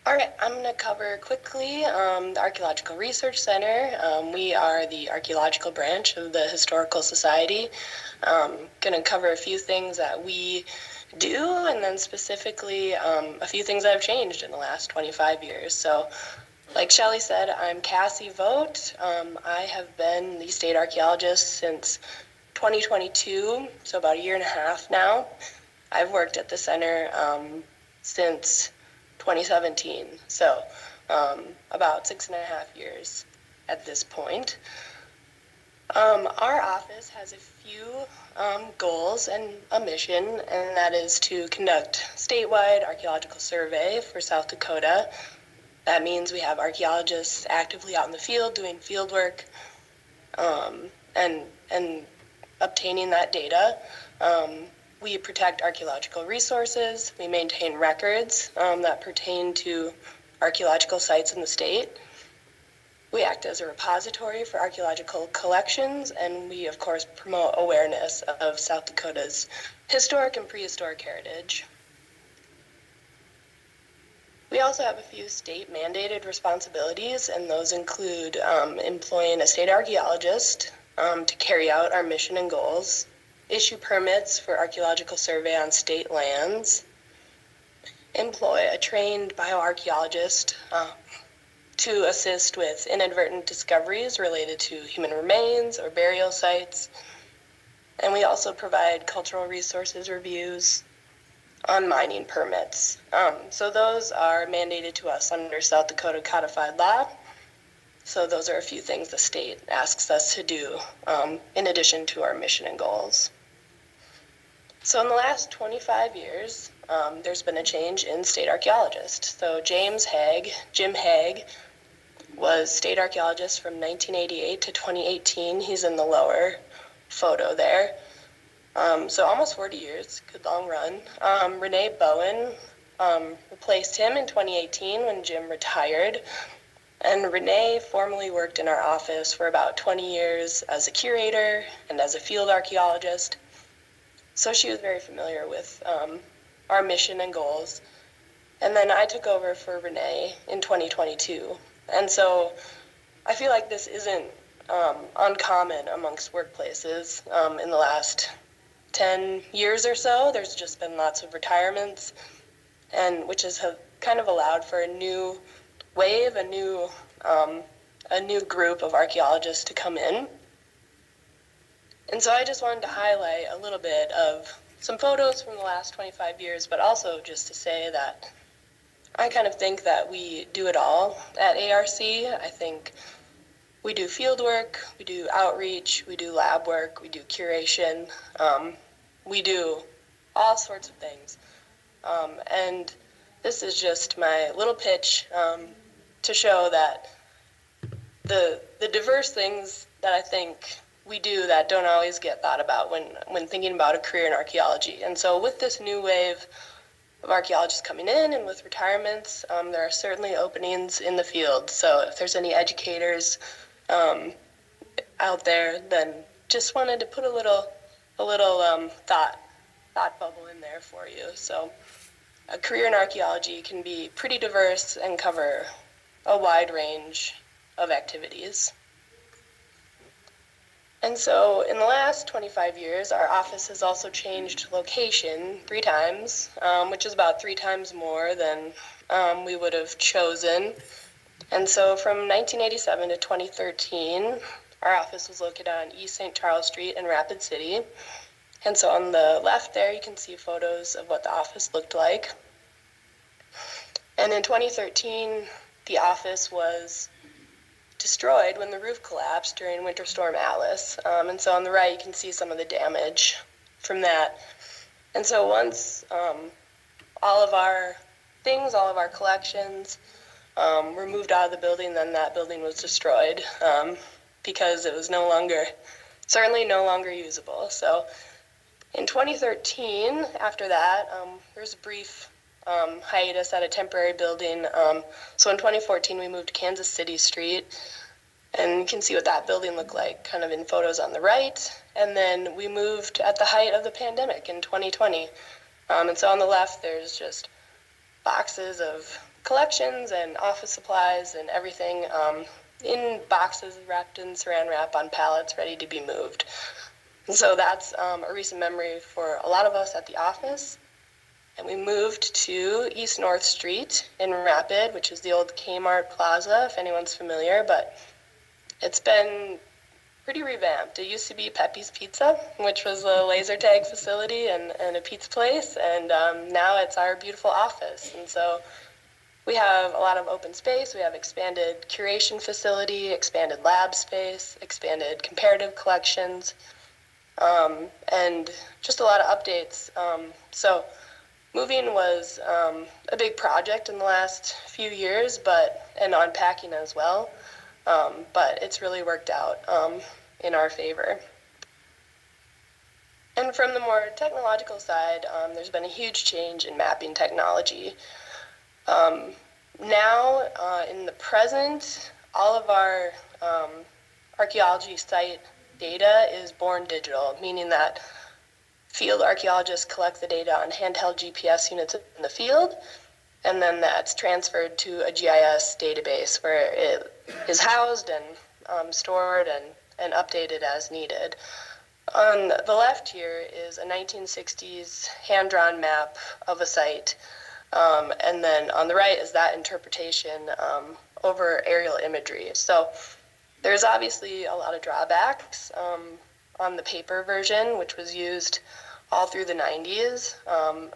All right, I'm going to cover quickly the Archaeological Research Center. We are the archaeological branch of the Historical Society. Going to cover a few things that we do, and then specifically a few things that have changed in the last 25 years. So, like Chelle said, I'm Cassie Vogt. I have been the state archaeologist since 2022, so about a year and a half now. I've worked at the center since 2017, so about 6.5 years at this point. Our office has a few goals and a mission, and that is to conduct statewide archaeological survey for South Dakota. That means we have archaeologists actively out in the field doing field work and obtaining that data. We protect archaeological resources. We maintain records that pertain to archaeological sites in the state. We act as a repository for archaeological collections, and we, of course, promote awareness of South Dakota's historic and prehistoric heritage. We also have a few state-mandated responsibilities, and those include employing a state archaeologist to carry out our mission and goals, issue permits for archaeological survey on state lands, employ a trained bioarchaeologist to assist with inadvertent discoveries related to human remains or burial sites, and we also provide cultural resources reviews on mining permits. So those are mandated to us under South Dakota codified law. So those are a few things the state asks us to do in addition to our mission and goals. So in the last 25 years, there's been a change in state archaeologist. So Jim Haig, was state archaeologist from 1988 to 2018. He's in the lower photo there. So almost 40 years, good long run. Renee Bowen replaced him in 2018 when Jim retired. And Renee formerly worked in our office for about 20 years as a curator and as a field archaeologist. So she was very familiar with our mission and goals. And then I took over for Renee in 2022. And so I feel like this isn't uncommon amongst workplaces. In the last 10 years or so, there's just been lots of retirements, and which has kind of allowed for a new wave, a new group of archaeologists to come in. And so I just wanted to highlight a little bit of some photos from the last 25 years, but also just to say that I kind of think that we do it all at ARC. I think we do field work, we do outreach, we do lab work, we do curation, we do all sorts of things. And this is just my little pitch to show that the diverse things that I think we do that don't always get thought about when thinking about a career in archaeology. And so with this new wave of archaeologists coming in and with retirements, there are certainly openings in the field. So if there's any educators out there, then just wanted to put a little thought bubble in there for you. So a career in archaeology can be pretty diverse and cover a wide range of activities. And so in the last 25 years, our office has also changed location 3 times, which is about 3 times more than we would have chosen. And so from 1987 to 2013, our office was located on East St. Charles Street in Rapid City. And so on the left there, you can see photos of what the office looked like. And in 2013, the office was destroyed when the roof collapsed during Winter Storm Alice. And so on the right, you can see some of the damage from that. And so once all of our things, all of our collections were moved out of the building, then that building was destroyed because it was certainly no longer usable. So in 2013, after that, there was a brief hiatus at a temporary building. So in 2014, we moved to Kansas City Street, and you can see what that building looked like kind of in photos on the right. And then we moved at the height of the pandemic in 2020. And so on the left, there's just boxes of collections and office supplies and everything in boxes wrapped in saran wrap on pallets ready to be moved. And so that's a recent memory for a lot of us at the office. And we moved to East North Street in Rapid, which is the old Kmart Plaza, if anyone's familiar, but it's been pretty revamped. It used to be Pepe's Pizza, which was a laser tag facility and a pizza place, and now it's our beautiful office. And so we have a lot of open space. We have expanded curation facility, expanded lab space, expanded comparative collections, and just a lot of updates. So moving was a big project in the last few years, and unpacking as well, but it's really worked out in our favor. And from the more technological side, there's been a huge change in mapping technology. Now, in the present, all of our archaeology site data is born digital, meaning that field archaeologists collect the data on handheld GPS units in the field, and then that's transferred to a GIS database where it is housed and stored and updated as needed. On the left here is a 1960s hand-drawn map of a site, and then on the right is that interpretation over aerial imagery. So there's obviously a lot of drawbacks on the paper version, which was used all through the 90s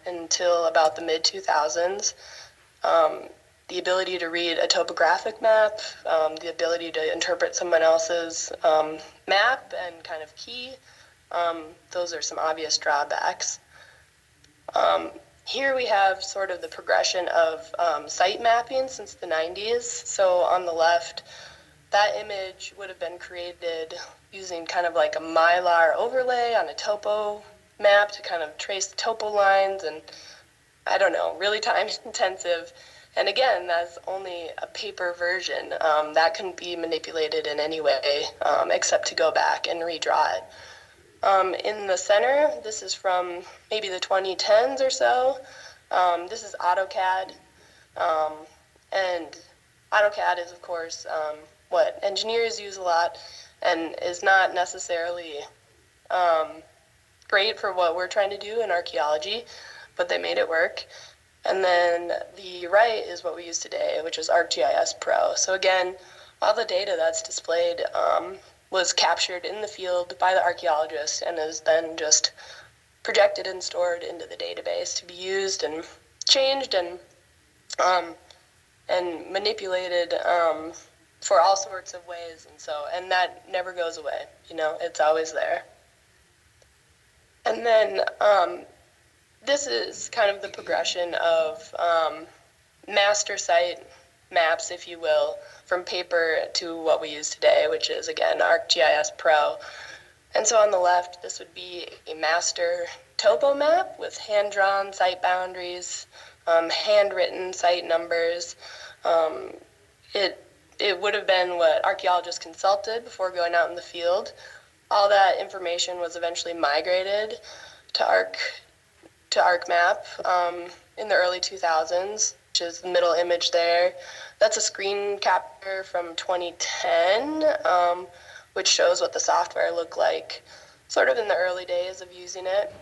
until about the mid-2000s. The ability to read a topographic map, the ability to interpret someone else's map and kind of key, those are some obvious drawbacks. Here we have sort of the progression of site mapping since the 90s. So on the left, that image would have been created using kind of like a Mylar overlay on a topo map to kind of trace the topo lines, and I don't know, really time intensive. And again, that's only a paper version. That couldn't be manipulated in any way except to go back and redraw it. In the center, this is from maybe the 2010s or so. This is AutoCAD. And AutoCAD is, of course, what engineers use a lot and is not necessarily great for what we're trying to do in archaeology, but they made it work. And then the right is what we use today, which is ArcGIS Pro. So again, all the data that's displayed was captured in the field by the archaeologist and is then just projected and stored into the database to be used and changed and manipulated for all sorts of ways. And that never goes away, it's always there. And then this is kind of the progression of master site maps, if you will, from paper to what we use today, which is, again, ArcGIS Pro. And so on the left, this would be a master topo map with hand-drawn site boundaries, handwritten site numbers. It would have been what archaeologists consulted before going out in the field. All that information was eventually migrated to ArcMap in the early 2000s, which is the middle image there. That's a screen capture from 2010, which shows what the software looked like sort of in the early days of using it.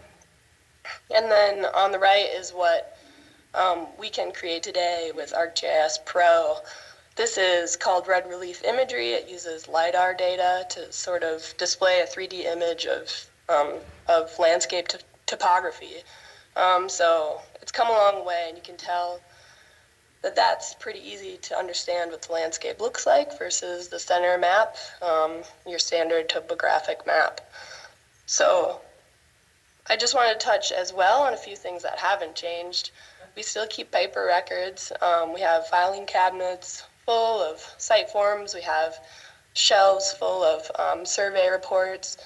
And then on the right is what we can create today with ArcGIS Pro. This is called red relief imagery. It uses LiDAR data to sort of display a 3D image of landscape topography. So it's come a long way, and you can tell that that's pretty easy to understand what the landscape looks like versus the center map, your standard topographic map. So I just wanted to touch as well on a few things that haven't changed. We still keep paper records. We have filing cabinets full of site forms. We have shelves full of survey reports.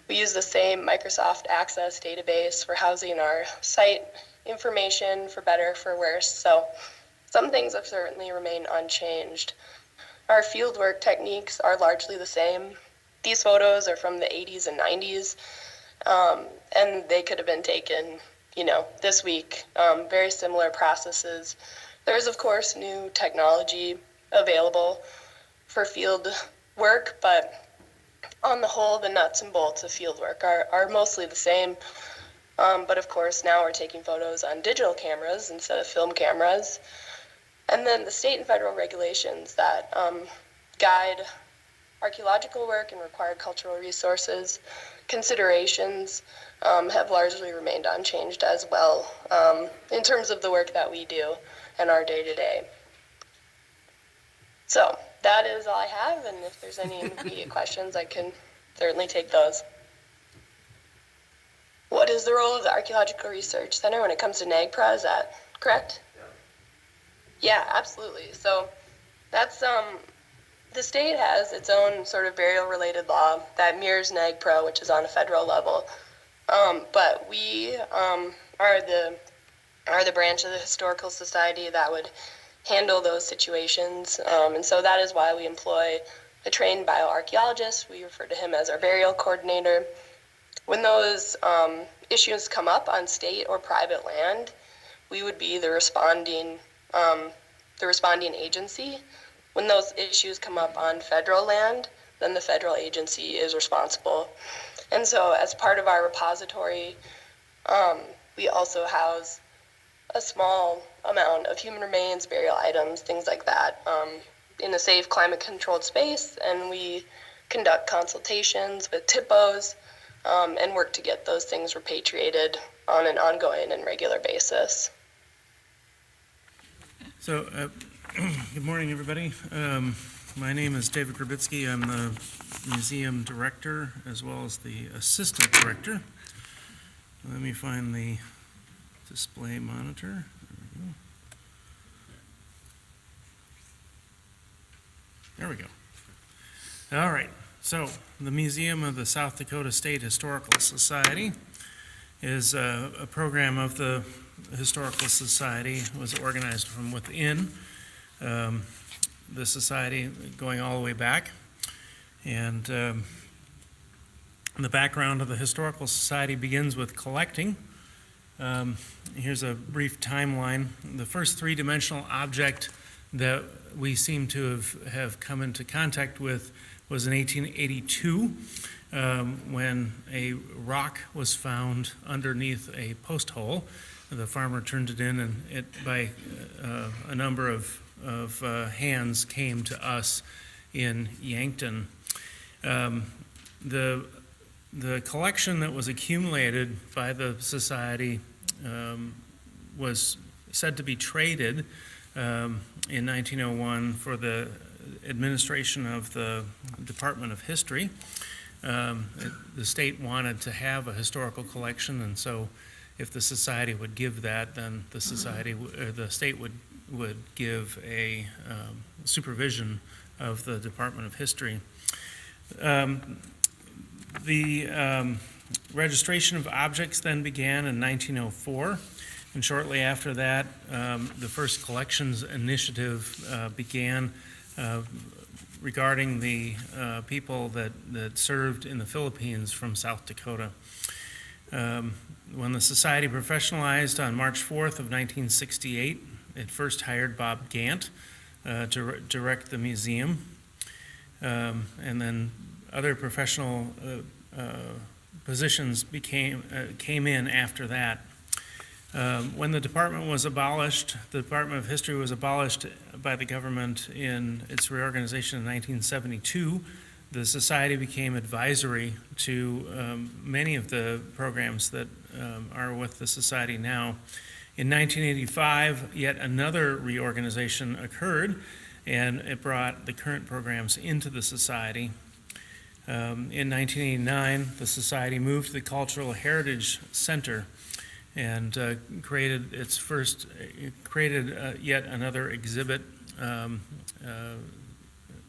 We use the same Microsoft Access database for housing our site information, for better, for worse. So some things have certainly remained unchanged. Our fieldwork techniques are largely the same. These photos are from the 80s and 90s, and they could have been taken, this week. Very similar processes There's, of course, new technology available for field work, but on the whole, the nuts and bolts of field work are mostly the same. But of course, now we're taking photos on digital cameras instead of film cameras. And then the state and federal regulations that guide archaeological work and required cultural resources considerations have largely remained unchanged as well in terms of the work that we do in our day-to-day. So that is all I have, and if there's any immediate questions, I can certainly take those. What is the role of the Archaeological Research Center when it comes to NAGPRA? Is that correct? Yeah, absolutely. So that's the state has its own sort of burial-related law that mirrors NAGPRA, which is on a federal level. But we are the branch of the Historical Society that would handle those situations. And so that is why we employ a trained bioarchaeologist. We refer to him as our burial coordinator. When those issues come up on state or private land, we would be the responding agency. When those issues come up on federal land, then the federal agency is responsible. And so as part of our repository, we also house a small amount of human remains, burial items, things like that, in a safe climate-controlled space, and we conduct consultations with TIPOs and work to get those things repatriated on an ongoing and regular basis. So, good morning, everybody. My name is David Grabitske. I'm the museum director as well as the assistant director. Let me find the display monitor. There we go. All right. So, the Museum of the South Dakota State Historical Society is a program of the Historical Society. It was organized from within the society going all the way back. And the background of the Historical Society begins with collecting. Here's a brief timeline. The first three-dimensional object that we seem to have come into contact with was in 1882 when a rock was found underneath a post hole. The farmer turned it in, and it, by a number of hands, came to us in Yankton. The collection that was accumulated by the society was said to be traded in 1901 for the administration of the Department of History. The state wanted to have a historical collection, and so if the society would give that, then the state would give a supervision of the Department of History. The registration of objects then began in 1904, and shortly after that, the first collections initiative began regarding the people that served in the Philippines from South Dakota. When the society professionalized on March 4th of 1968, it first hired Bob Gant to direct the museum, and then other professional positions came in after that. When the department was abolished, the Department of History was abolished by the government in its reorganization in 1972. The society became advisory to many of the programs that are with the society now. In 1985, yet another reorganization occurred, and it brought the current programs into the society. In 1989, the society moved to the Cultural Heritage Center and created yet another exhibit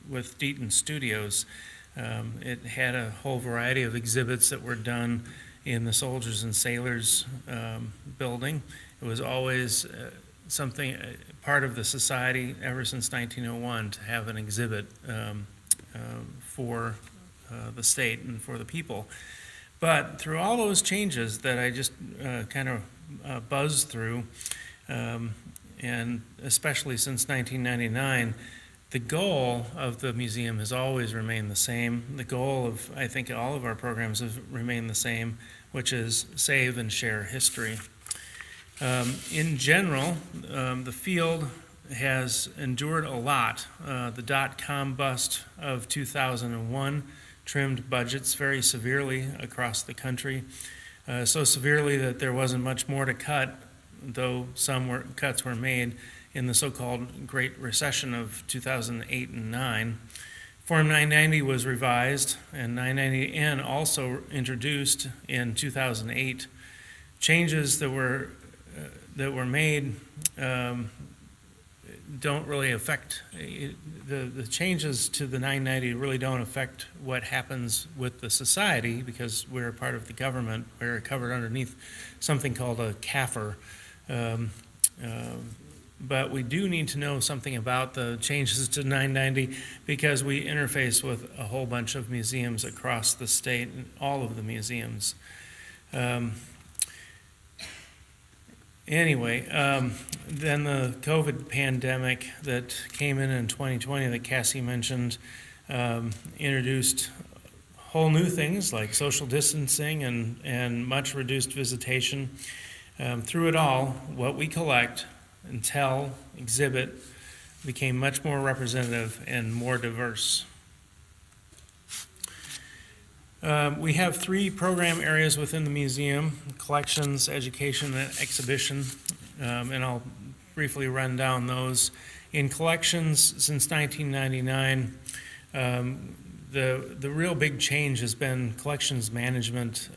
with Deaton Studios. It had a whole variety of exhibits that were done in the Soldiers and Sailors building. It was always something, part of the society ever since 1901 to have an exhibit for the state and for the people. But through all those changes that I just kind of buzzed through, and especially since 1999, the goal of the museum has always remained the same. The goal of, I think, all of our programs have remained the same, which is save and share history. In general, the field has endured a lot. The dot-com bust of 2001 trimmed budgets very severely across the country, so severely that there wasn't much more to cut, though some cuts were made in the so-called Great Recession of 2008 and 9. Form 990 was revised, and 990N also introduced in 2008. Changes that were made don't really affect, the changes to the 990 really don't affect what happens with the society, because we're a part of the government. We're covered underneath something called a CAFR. But we do need to know something about the changes to 990 because we interface with a whole bunch of museums across the state, all of the museums. Anyway, then the COVID pandemic that came in 2020 that Cassie mentioned introduced whole new things like social distancing and much reduced visitation. Through it all, what we collect and tell, exhibit, became much more representative and more diverse. We have 3 program areas within the museum: collections, education, and exhibition, and I'll briefly run down those. In collections, since 1999, the real big change has been collections management.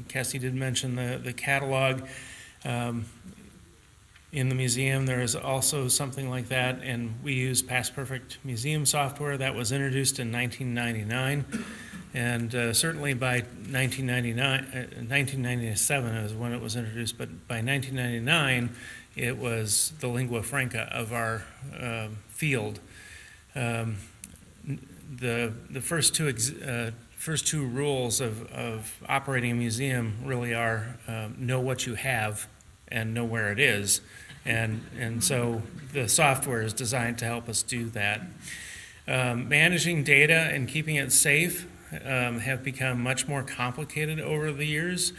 Cassie did mention the catalog. In the museum, there is also something like that, and we use Past Perfect Museum software that was introduced in 1999. And certainly by 1997 is when it was introduced, but by 1999 it was the lingua franca of our field. The first two rules of operating a museum really are know what you have and know where it is, and so the software is designed to help us do that. Managing data and keeping it safe have become much more complicated over the years.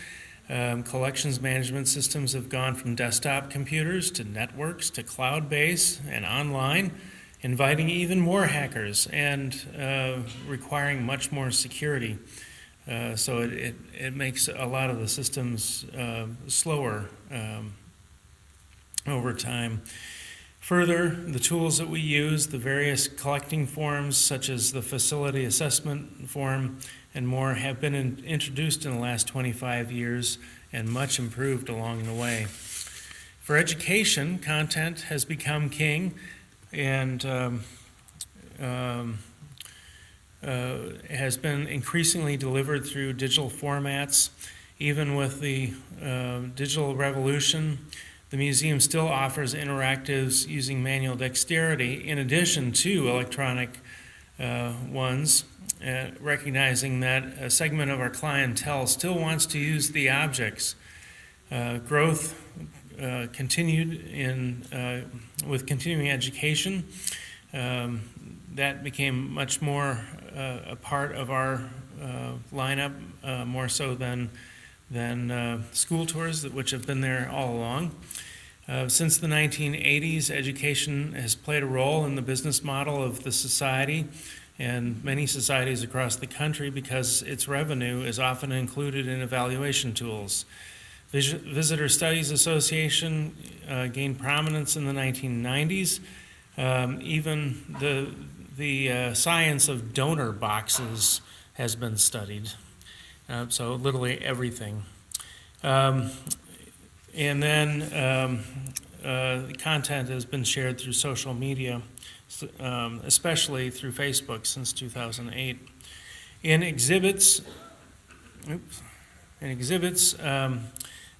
Collections management systems have gone from desktop computers to networks to cloud-based and online, inviting even more hackers and requiring much more security. So it makes a lot of the systems slower over time. Further, the tools that we use, the various collecting forms, such as the facility assessment form and more, have been introduced in the last 25 years and much improved along the way. For education, content has become king and has been increasingly delivered through digital formats. Even with the digital revolution, the museum still offers interactives using manual dexterity in addition to electronic ones, recognizing that a segment of our clientele still wants to use the objects. Growth continued with continuing education. That became much more a part of our lineup, more so than school tours, which have been there all along. Since the 1980s, education has played a role in the business model of the society and many societies across the country because its revenue is often included in evaluation tools. Visitor Studies Association gained prominence in the 1990s. Even the science of donor boxes has been studied. So literally everything. And then the content has been shared through social media, especially through Facebook since 2008. In exhibits,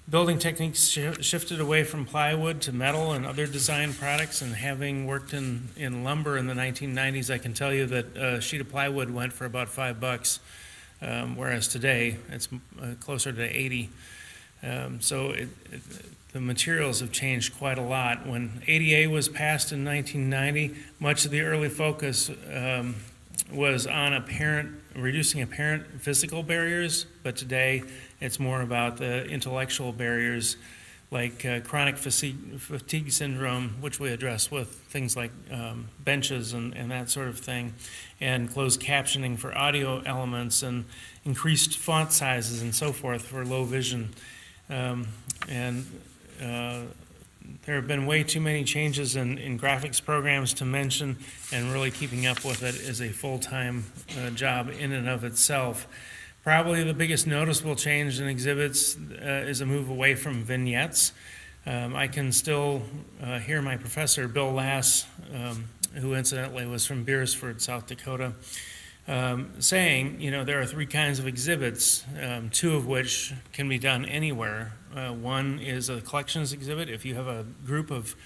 building techniques shifted away from plywood to metal and other design products, and having worked in lumber in the 1990s, I can tell you that a sheet of plywood went for about $5, whereas today it's closer to 80. The materials have changed quite a lot. When ADA was passed in 1990, much of the early focus was on reducing apparent physical barriers, but today it's more about the intellectual barriers like chronic fatigue syndrome, which we address with things like benches and that sort of thing, and closed captioning for audio elements, and increased font sizes and so forth for low vision. There have been way too many changes in graphics programs to mention, and really keeping up with it is a full-time job in and of itself. Probably the biggest noticeable change in exhibits is a move away from vignettes. I can still hear my professor, Bill Lass, who incidentally was from Beersford, South Dakota, saying, there are three kinds of exhibits, two of which can be done anywhere. One is a collections exhibit. If you have a group of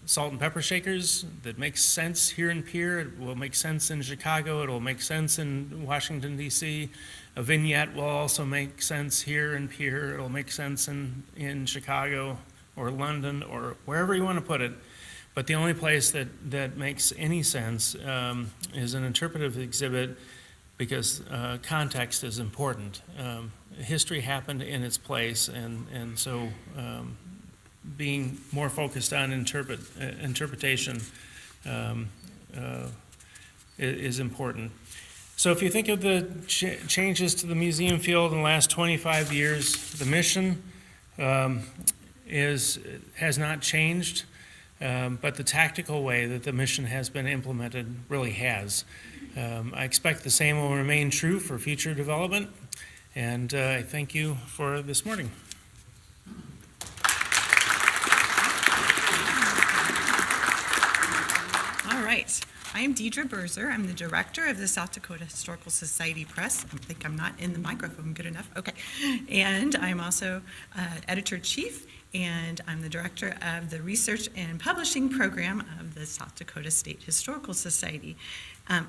salt and pepper shakers that makes sense here in Pierre, it will make sense in Chicago, it will make sense in Washington, D.C. A vignette will also make sense here in Pierre, it will make sense in Chicago or London or wherever you want to put it. But the only place that makes any sense is an interpretive exhibit, because context is important. History happened in its place, and so being more focused on interpretation is important. So if you think of the changes to the museum field in the last 25 years, the mission has not changed. But the tactical way that the mission has been implemented really has. I expect the same will remain true for future development, and I thank you for this morning. All right. I am Dedra Birzer. I'm the director of the South Dakota Historical Society Press. I think I'm not in the microphone good enough. Okay. And I'm also editor-chief, and I'm the director of the Research and Publishing Program of the South Dakota State Historical Society.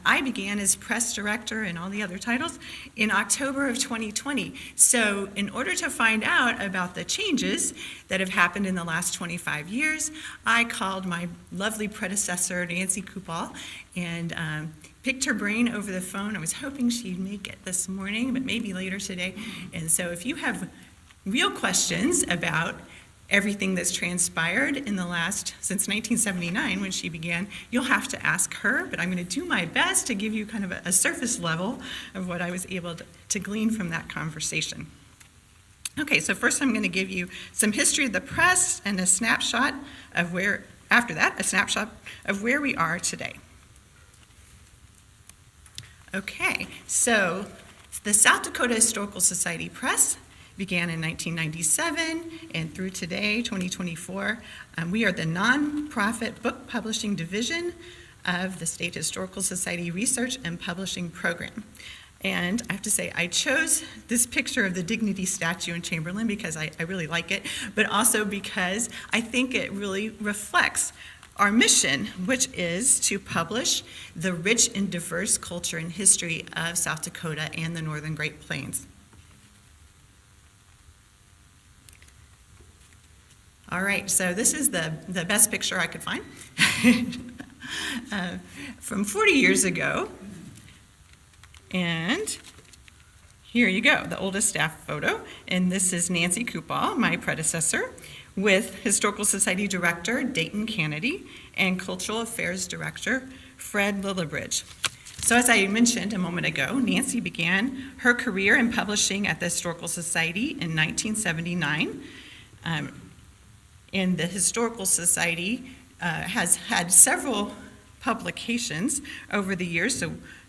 I began as press director and all the other titles in October of 2020. So in order to find out about the changes that have happened in the last 25 years, I called my lovely predecessor, Nancy Kupal, and picked her brain over the phone. I was hoping she'd make it this morning, but maybe later today. And so if you have real questions about everything that's transpired in the since 1979 when she began, you'll have to ask her, but I'm going to do my best to give you kind of a surface level of what I was able to glean from that conversation. Okay, so first I'm going to give you some history of the press and a snapshot of after that, a snapshot of where we are today. Okay, so the South Dakota Historical Society Press began in 1997 and through today, 2024. We are the nonprofit book publishing division of the State Historical Society Research and Publishing Program. And I have to say, I chose this picture of the Dignity statue in Chamberlain because I really like it, but also because I think it really reflects our mission, which is to publish the rich and diverse culture and history of South Dakota and the Northern Great Plains. All right, so this is the best picture I could find from 40 years ago. And here you go, the oldest staff photo. And this is Nancy Kupal, my predecessor, with Historical Society Director Dayton Kennedy and Cultural Affairs Director Fred Lillibridge. So as I mentioned a moment ago, Nancy began her career in publishing at the Historical Society in 1979. And the Historical Society has had several publications over the years.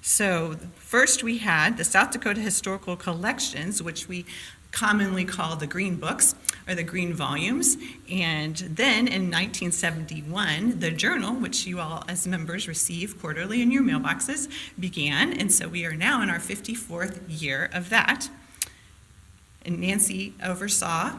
So first we had the South Dakota Historical Collections, which we commonly call the Green Books, or the Green Volumes. And then in 1971, the Journal, which you all as members receive quarterly in your mailboxes, began. And so we are now in our 54th year of that. And Nancy oversaw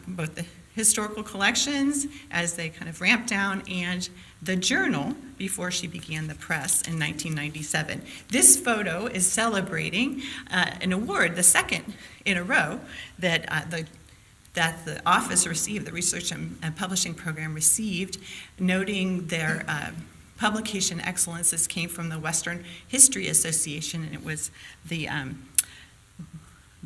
both the historical collections as they kind of ramped down, and the Journal before she began the press in 1997. This photo is celebrating an award, the second in a row, that the that the office received, the Research and Publishing Program received, noting their publication excellence. This came from the Western History Association, and it was the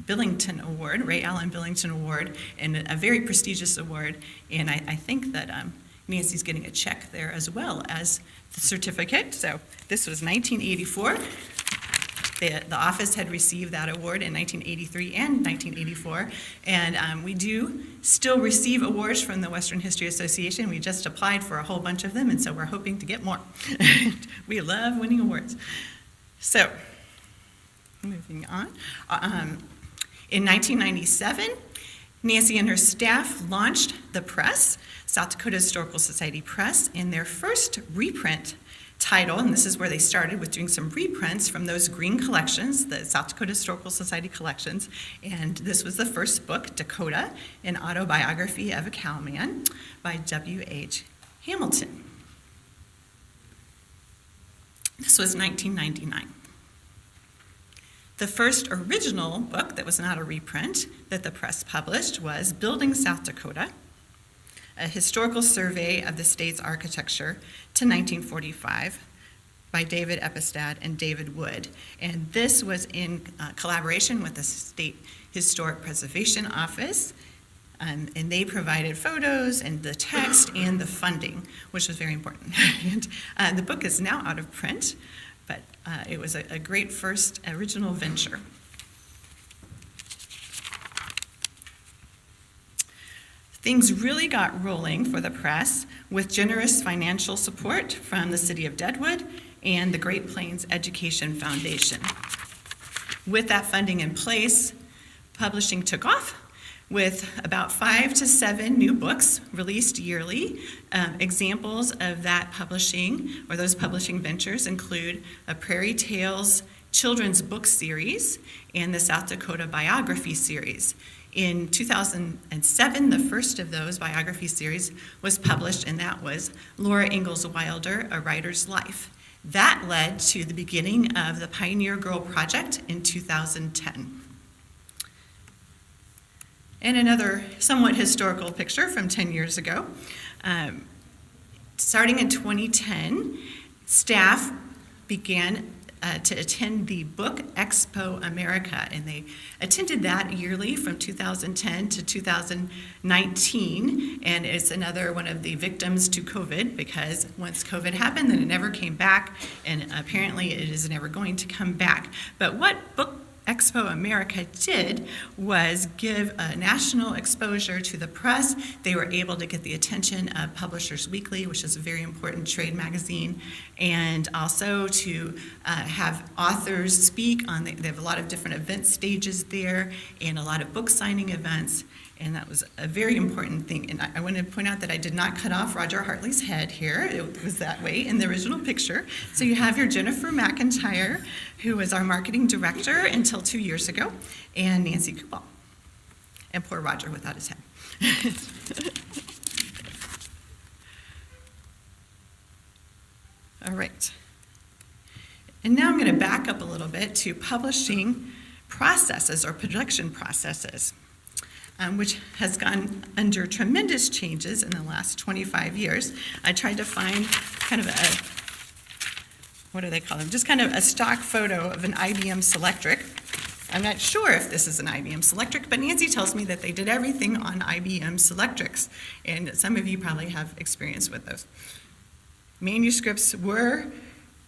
Billington Award, Ray Allen Billington Award, and a very prestigious award. And I think that Nancy's getting a check there as well as the certificate. So this was 1984. The office had received that award in 1983 and 1984, and we do still receive awards from the Western History Association. We just applied for a whole bunch of them, and so we're hoping to get more. We love winning awards. So, moving on. In 1997, Nancy and her staff launched the press, South Dakota Historical Society Press, in their first reprint title, and this is where they started with doing some reprints from those green collections, the South Dakota Historical Society collections, and this was the first book, Dakota, an autobiography of a cowman by W.H. Hamilton. This was 1999. The first original book that was not a reprint that the press published was Building South Dakota, a historical survey of the state's architecture to 1945 by David Epistad and David Wood. And this was in collaboration with the State Historic Preservation Office, and they provided photos and the text and the funding, which was very important. And the book is now out of print, but it was a great first original venture. Things really got rolling for the press with generous financial support from the City of Deadwood and the Great Plains Education Foundation. With that funding in place, publishing took off with about 5 to 7 new books released yearly. Examples of that publishing, or those publishing ventures, include a Prairie Tales children's book series and the South Dakota biography series. In 2007, the first of those biography series was published, and that was Laura Ingalls Wilder, A Writer's Life. That led to the beginning of the Pioneer Girl Project in 2010. And another somewhat historical picture from 10 years ago. Starting in 2010, staff began to attend the Book Expo America, and they attended that yearly from 2010 to 2019, and it's another one of the victims to COVID, because once COVID happened, then it never came back, and apparently it is never going to come back. But what Book Expo America did was give a national exposure to the press. They were able to get the attention of Publishers Weekly, which is a very important trade magazine, and also to have authors speak on, they have a lot of different event stages there and a lot of book signing events, and that was a very important thing. And I want to point out that I did not cut off Roger Hartley's head here. It was that way in the original picture. So you have your Jennifer McIntyre, who was our marketing director until 2 years ago, and Nancy Kubal. And poor Roger without his head. All right. And now I'm going to back up a little bit to publishing processes or production processes, which has gone under tremendous changes in the last 25 years. I tried to find kind of what do they call them? Just kind of a stock photo of an IBM Selectric. I'm not sure if this is an IBM Selectric, but Nancy tells me that they did everything on IBM Selectrics, and some of you probably have experience with those. Manuscripts were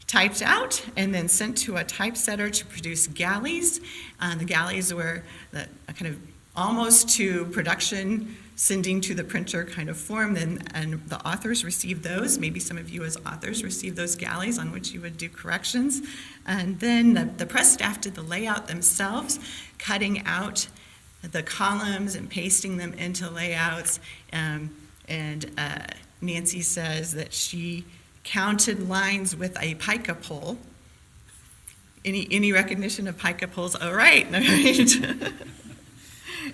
typed out and then sent to a typesetter to produce galleys. The galleys were the kind of almost to production, sending to the printer kind of form, and the authors received those. Maybe some of you as authors received those galleys on which you would do corrections. And then the press staff did the layout themselves, cutting out the columns and pasting them into layouts. And Nancy says that she counted lines with a pica pole. Any recognition of pica poles? Oh, right. All right.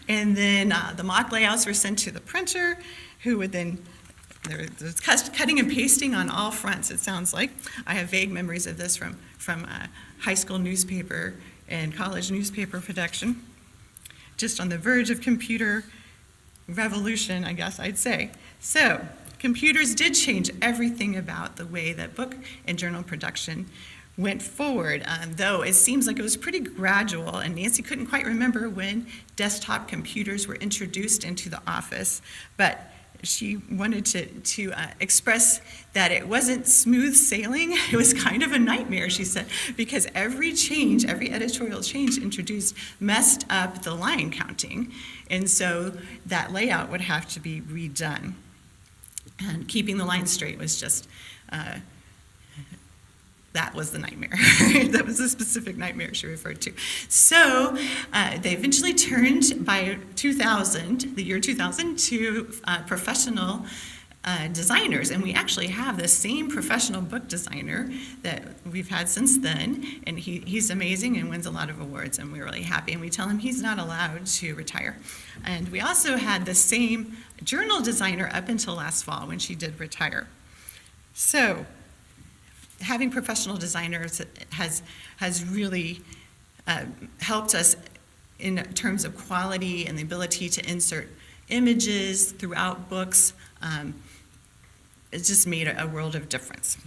And then the mock layouts were sent to the printer, who would then, there's cutting and pasting on all fronts, it sounds like. I have vague memories of this from high school newspaper and college newspaper production. Just on the verge of computer revolution, I guess I'd say. So, computers did change everything about the way that book and journal production went forward, though it seems like it was pretty gradual, and Nancy couldn't quite remember when desktop computers were introduced into the office, but she wanted to express that it wasn't smooth sailing. It was kind of a nightmare, she said, because every editorial change introduced messed up the line counting, and so that layout would have to be redone. And keeping the lines straight was just, that was the nightmare. That was the specific nightmare she referred to. So they eventually turned by 2000, the year 2000, to professional designers. And we actually have the same professional book designer that we've had since then. And he's amazing and wins a lot of awards, and we're really happy. And we tell him he's not allowed to retire. And we also had the same journal designer up until last fall when she did retire. So having professional designers has really helped us in terms of quality and the ability to insert images throughout books. It's just made a world of difference.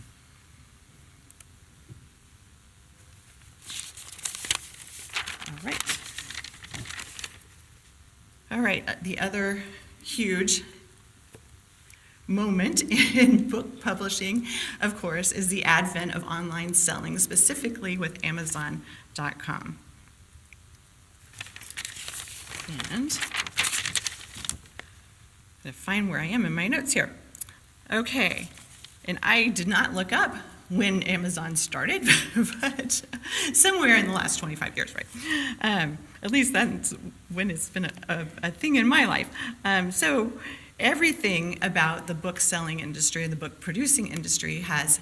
All right, the other huge moment in book publishing, of course, is the advent of online selling, specifically with Amazon.com. And I'm going to find where I am in my notes here. Okay, and I did not look up when Amazon started, but somewhere in the last 25 years, right? At least that's when it's been a thing in my life. So everything about the book selling industry, the book producing industry, has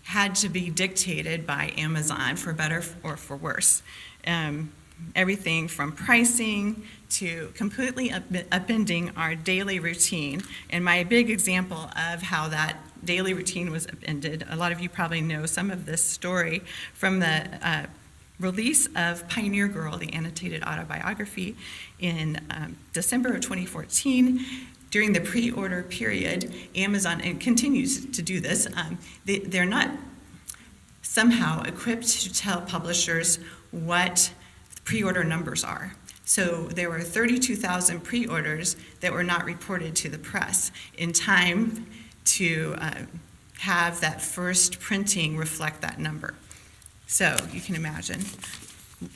had to be dictated by Amazon, for better or for worse. Everything from pricing to completely upending our daily routine. And my big example of how that daily routine was upended, a lot of you probably know some of this story from the release of Pioneer Girl, the annotated autobiography, in December of 2014. During the pre-order period, Amazon, and continues to do this, they're not somehow equipped to tell publishers what pre-order numbers are. So there were 32,000 pre-orders that were not reported to the press in time to have that first printing reflect that number. So you can imagine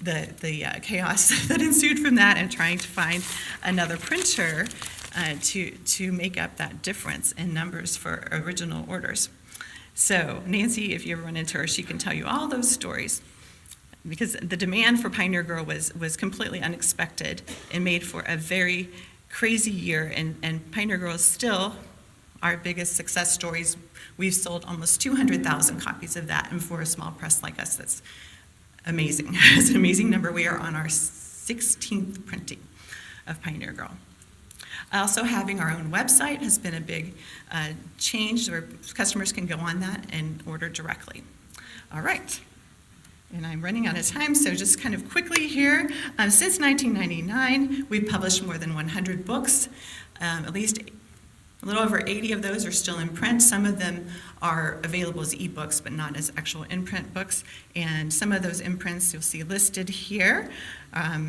the chaos that ensued from that, and trying to find another printer to make up that difference in numbers for original orders. So Nancy, if you ever run into her, she can tell you all those stories, because the demand for Pioneer Girl was completely unexpected and made for a very crazy year, and Pioneer Girl is still our biggest success stories. We've sold almost 200,000 copies of that, and for a small press like us, that's amazing. It's an amazing number. We are on our 16th printing of Pioneer Girl. Also, having our own website has been a big change, where customers can go on that and order directly. All right. And I'm running out of time, so just kind of quickly here. Since 1999, we've published more than 100 books. At least a little over 80 of those are still in print. Some of them are available as ebooks, but not as actual in-print books. And some of those imprints you'll see listed here.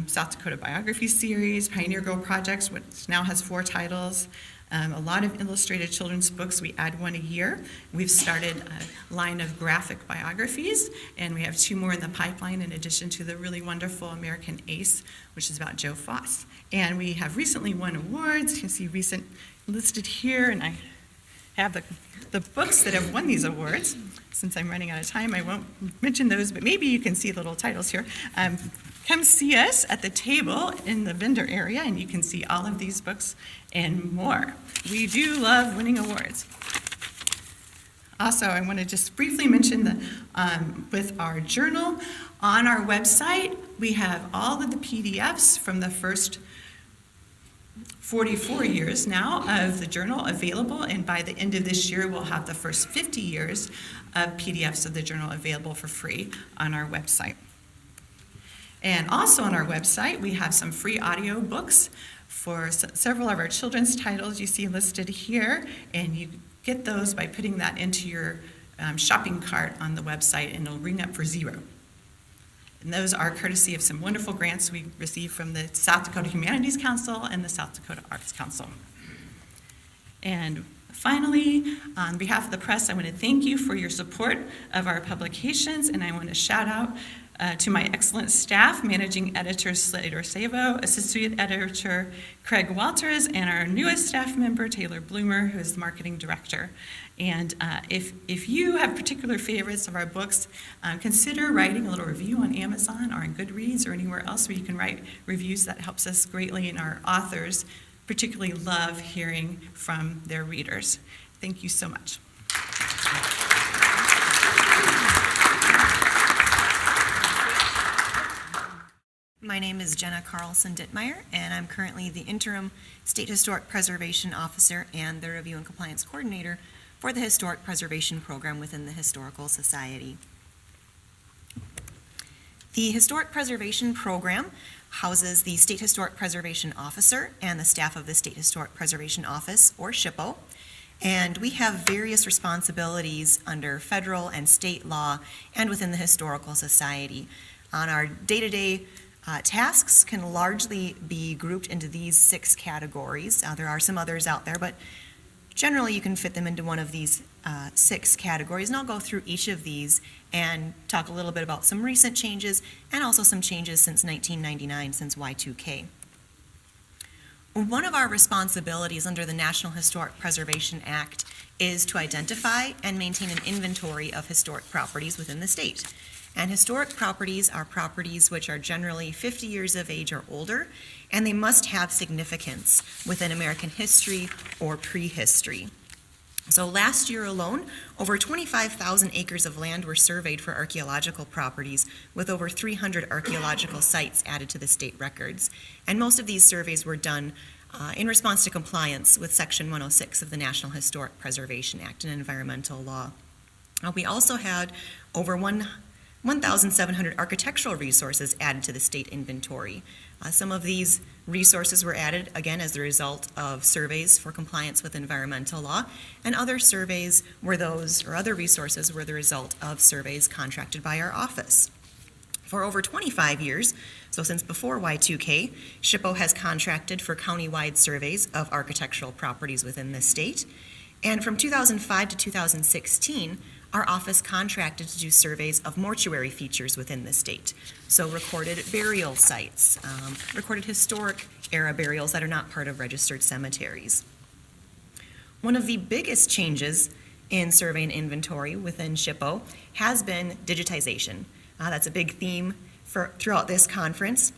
South Dakota Biography Series, Pioneer Girl Projects, which now has 4 titles. A lot of illustrated children's books. We add one a year. We've started a line of graphic biographies, and we have 2 more in the pipeline, in addition to the really wonderful American Ace, which is about Joe Foss. And we have recently won awards. You can see recent listed here, and I have the books that have won these awards. Since I'm running out of time, I won't mention those, but maybe you can see little titles here. Come see us at the table in the vendor area, and you can see all of these books and more. We do love winning awards. Also, I want to just briefly mention that with our journal on our website, we have all of the PDFs from the first 44 years now of the journal available, and by the end of this year, we'll have the first 50 years of PDFs of the journal available for free on our website. And also on our website, we have some free audio books for several of our children's titles you see listed here, and you get those by putting that into your shopping cart on the website, and it'll ring up for $0. And those are courtesy of some wonderful grants we received from the South Dakota Humanities Council and the South Dakota Arts Council. And finally, on behalf of the press, I want to thank you for your support of our publications, and I want to shout out to my excellent staff, Managing Editor Slater Savo, Associate Editor Craig Walters, and our newest staff member, Taylor Bloomer, who is the Marketing Director. And if you have particular favorites of our books, consider writing a little review on Amazon or on Goodreads or anywhere else where you can write reviews. That helps us greatly, and our authors particularly love hearing from their readers. Thank you so much. My name is Jenna Carlson Dietmeier, and I'm currently the interim State Historic Preservation Officer and the Review and Compliance Coordinator for the Historic Preservation Program within the Historical Society. The Historic Preservation Program houses the State Historic Preservation Officer and the staff of the State Historic Preservation Office, or SHPO, and we have various responsibilities under federal and state law and within the Historical Society. On our day-to-day tasks can largely be grouped into these 6 categories. There are some others out there, but generally you can fit them into one of these 6 categories, and I'll go through each of these and talk a little bit about some recent changes and also some changes since 1999, since Y2K. One of our responsibilities under the National Historic Preservation Act is to identify and maintain an inventory of historic properties within the state. And historic properties are properties which are generally 50 years of age or older, and they must have significance within American history or prehistory. So last year alone, over 25,000 acres of land were surveyed for archaeological properties, with over 300 archaeological sites added to the state records. And most of these surveys were done in response to compliance with Section 106 of the National Historic Preservation Act and environmental law. We also had over 1,700 architectural resources added to the state inventory. Some of these resources were added, again, as the result of surveys for compliance with environmental law, and other surveys were those, or other resources were the result of surveys contracted by our office. For over 25 years, so since before Y2K, SHPO has contracted for county-wide surveys of architectural properties within the state, and from 2005 to 2016, our office contracted to do surveys of mortuary features within the state. So recorded burial sites, recorded historic era burials that are not part of registered cemeteries. One of the biggest changes in survey and inventory within SHPO has been digitization. That's a big theme throughout this conference.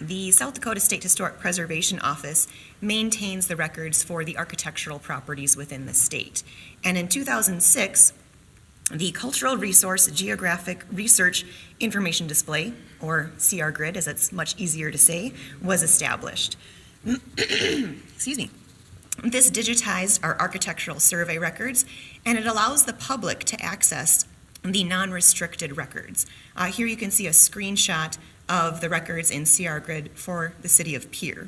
The South Dakota State Historic Preservation Office maintains the records for the architectural properties within the state. And in 2006, the Cultural Resource Geographic Research Information Display, or CR Grid, as it's much easier to say, was established. Excuse me. This digitized our architectural survey records, and it allows the public to access the non-restricted records. Here you can see a screenshot of the records in CR Grid for the city of Pierre.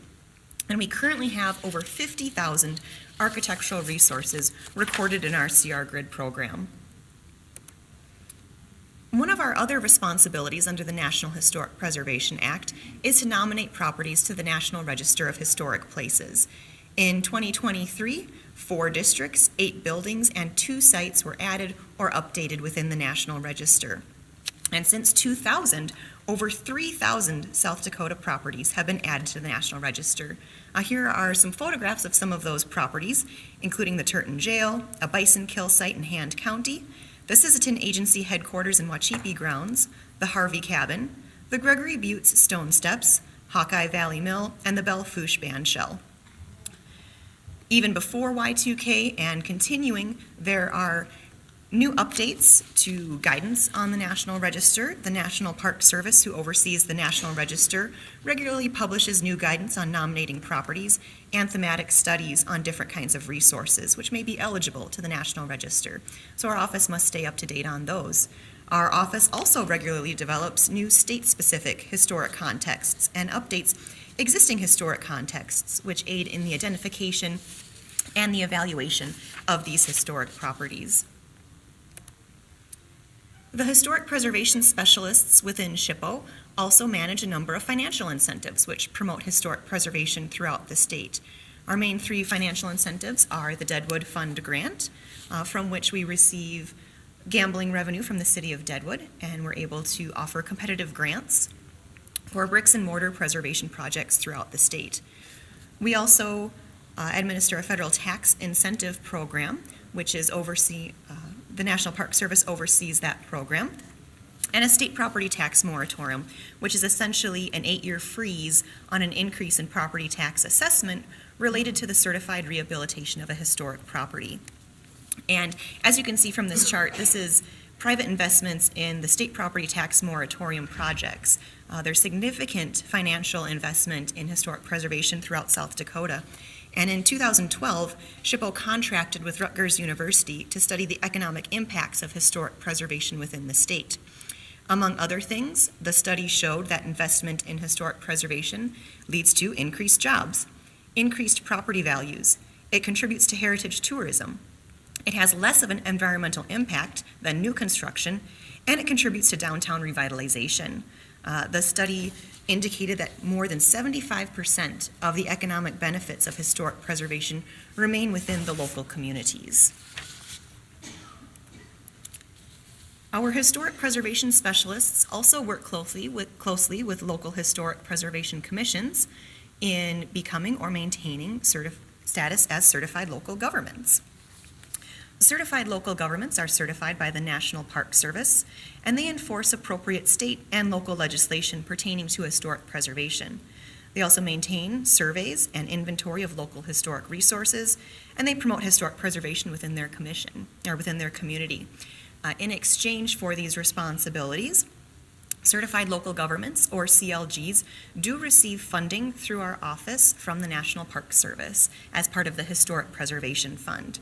And we currently have over 50,000 architectural resources recorded in our CR Grid program. One of our other responsibilities under the National Historic Preservation Act is to nominate properties to the National Register of Historic Places. In 2023, 4 districts, 8 buildings, and 2 sites were added or updated within the National Register. And since 2000, over 3,000 South Dakota properties have been added to the National Register. Here are some photographs of some of those properties, including the Turton Jail, a bison kill site in Hand County, the Sisseton Agency headquarters in Wachipi grounds, the Harvey Cabin, the Gregory Buttes Stone Steps, Hawkeye Valley Mill, and the Belle Fourche Band Shell. Even before Y2K and continuing, there are new updates to guidance on the National Register. The National Park Service, who oversees the National Register, regularly publishes new guidance on nominating properties and thematic studies on different kinds of resources, which may be eligible to the National Register. So our office must stay up to date on those. Our office also regularly develops new state-specific historic contexts and updates existing historic contexts, which aid in the identification and the evaluation of these historic properties. The historic preservation specialists within SHPO also manage a number of financial incentives which promote historic preservation throughout the state. Our main three financial incentives are the Deadwood Fund Grant, from which we receive gambling revenue from the city of Deadwood, and we're able to offer competitive grants for bricks and mortar preservation projects throughout the state. We also administer a federal tax incentive program, which is the National Park Service oversees that program, and a state property tax moratorium, which is essentially an 8-year freeze on an increase in property tax assessment related to the certified rehabilitation of a historic property. And as you can see from this chart, this is private investments in the state property tax moratorium projects. There's significant financial investment in historic preservation throughout South Dakota. And in 2012, SHPO contracted with Rutgers University to study the economic impacts of historic preservation within the state. Among other things, the study showed that investment in historic preservation leads to increased jobs, increased property values. It contributes to heritage tourism. It has less of an environmental impact than new construction, and it contributes to downtown revitalization. The study indicated that more than 75% of the economic benefits of historic preservation remain within the local communities. Our historic preservation specialists also work closely with local historic preservation commissions in becoming or maintaining status as certified local governments. Certified local governments are certified by the National Park Service, and they enforce appropriate state and local legislation pertaining to historic preservation. They also maintain surveys and inventory of local historic resources, and they promote historic preservation within their commission or within their community. In exchange for these responsibilities, certified local governments, or CLGs, do receive funding through our office from the National Park Service as part of the Historic Preservation Fund.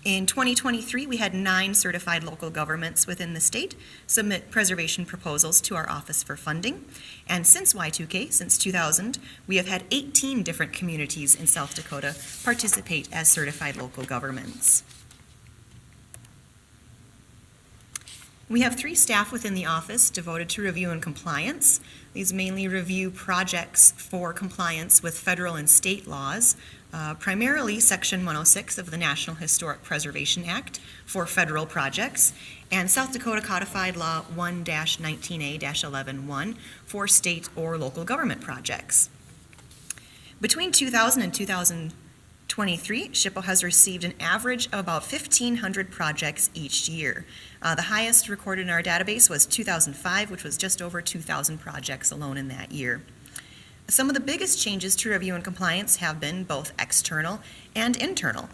In 2023, we had 9 certified local governments within the state submit preservation proposals to our office for funding. And since Y2K, since 2000, we have had 18 different communities in South Dakota participate as certified local governments. We have 3 staff within the office devoted to review and compliance. These mainly review projects for compliance with federal and state laws, primarily Section 106 of the National Historic Preservation Act for federal projects, and South Dakota Codified Law 1-19A-11-1 for state or local government projects. Between 2000 and 2023, SHPO has received an average of about 1,500 projects each year. The highest recorded in our database was 2005, which was just over 2,000 projects alone in that year. Some of the biggest changes to review and compliance have been both external and internal.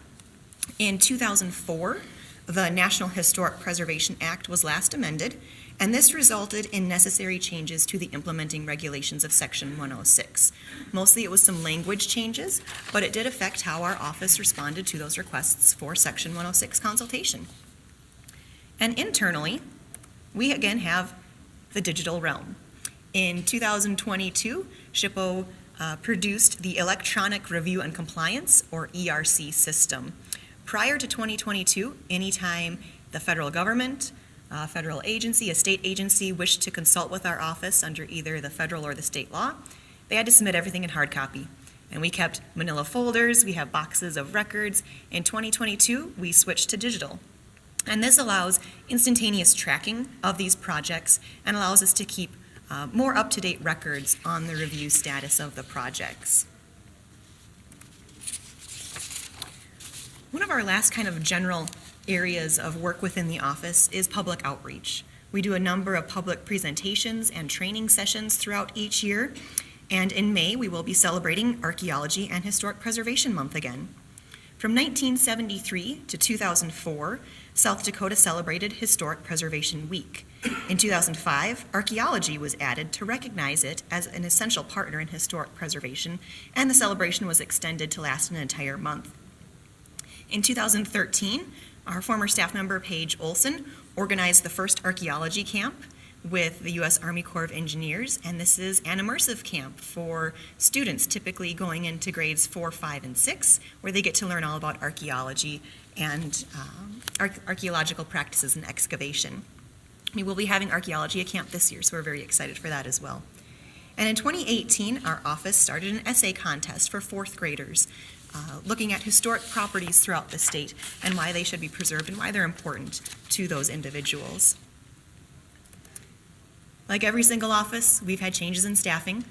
In 2004, the National Historic Preservation Act was last amended, and this resulted in necessary changes to the implementing regulations of Section 106. Mostly it was some language changes, but it did affect how our office responded to those requests for Section 106 consultation. And internally, we again have the digital realm. In 2022, SHPO produced the Electronic Review and Compliance, or ERC system. Prior to 2022, anytime the federal government, federal agency, a state agency wished to consult with our office under either the federal or the state law, they had to submit everything in hard copy. And we kept manila folders, we have boxes of records. In 2022, we switched to digital. And this allows instantaneous tracking of these projects and allows us to keep more up-to-date records on the review status of the projects. One of our last kind of general areas of work within the office is public outreach. We do a number of public presentations and training sessions throughout each year, and in May we will be celebrating Archaeology and Historic Preservation Month again. From 1973 to 2004, South Dakota celebrated Historic Preservation Week. In 2005, Archaeology was added to recognize it as an essential partner in historic preservation, and the celebration was extended to last an entire month. In 2013, our former staff member Paige Olson organized the first archaeology camp with the U.S. Army Corps of Engineers, and this is an immersive camp for students typically going into grades 4, 5, and 6, where they get to learn all about archaeology and archaeological practices and excavation. We will be having archaeology at camp this year, so we're very excited for that as well. And in 2018, our office started an essay contest for 4th graders, looking at historic properties throughout the state and why they should be preserved and why they're important to those individuals. Like every single office, we've had changes in staffing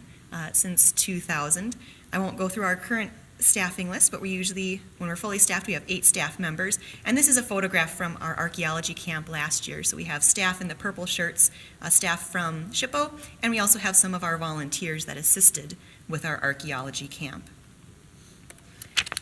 since 2000. I won't go through our current staffing list, but we usually, when we're fully staffed, we have 8 staff members. And this is a photograph from our archaeology camp last year. So we have staff in the purple shirts, staff from SHPO, and we also have some of our volunteers that assisted with our archaeology camp.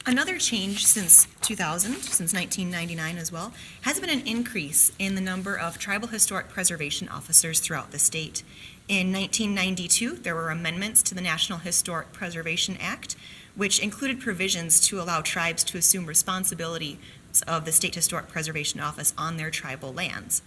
Another change since 2000, since 1999 as well, has been an increase in the number of tribal historic preservation officers throughout the state. In 1992, there were amendments to the National Historic Preservation Act, which included provisions to allow tribes to assume responsibility of the State Historic Preservation Office on their tribal lands.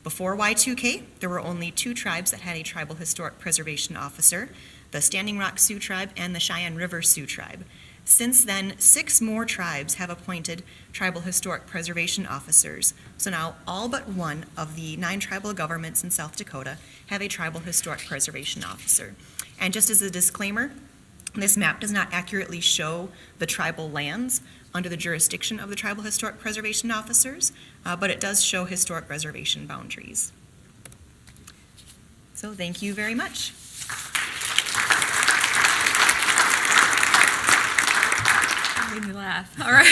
Before Y2K, there were only 2 tribes that had a tribal historic preservation officer, the Standing Rock Sioux tribe and the Cheyenne River Sioux tribe. Since then, 6 more tribes have appointed tribal historic preservation officers. So now all but 1 of the 9 tribal governments in South Dakota have a tribal historic preservation officer. And just as a disclaimer, this map does not accurately show the tribal lands under the jurisdiction of the tribal historic preservation officers, but it does show historic reservation boundaries. So thank you very much. Made me laugh. All right.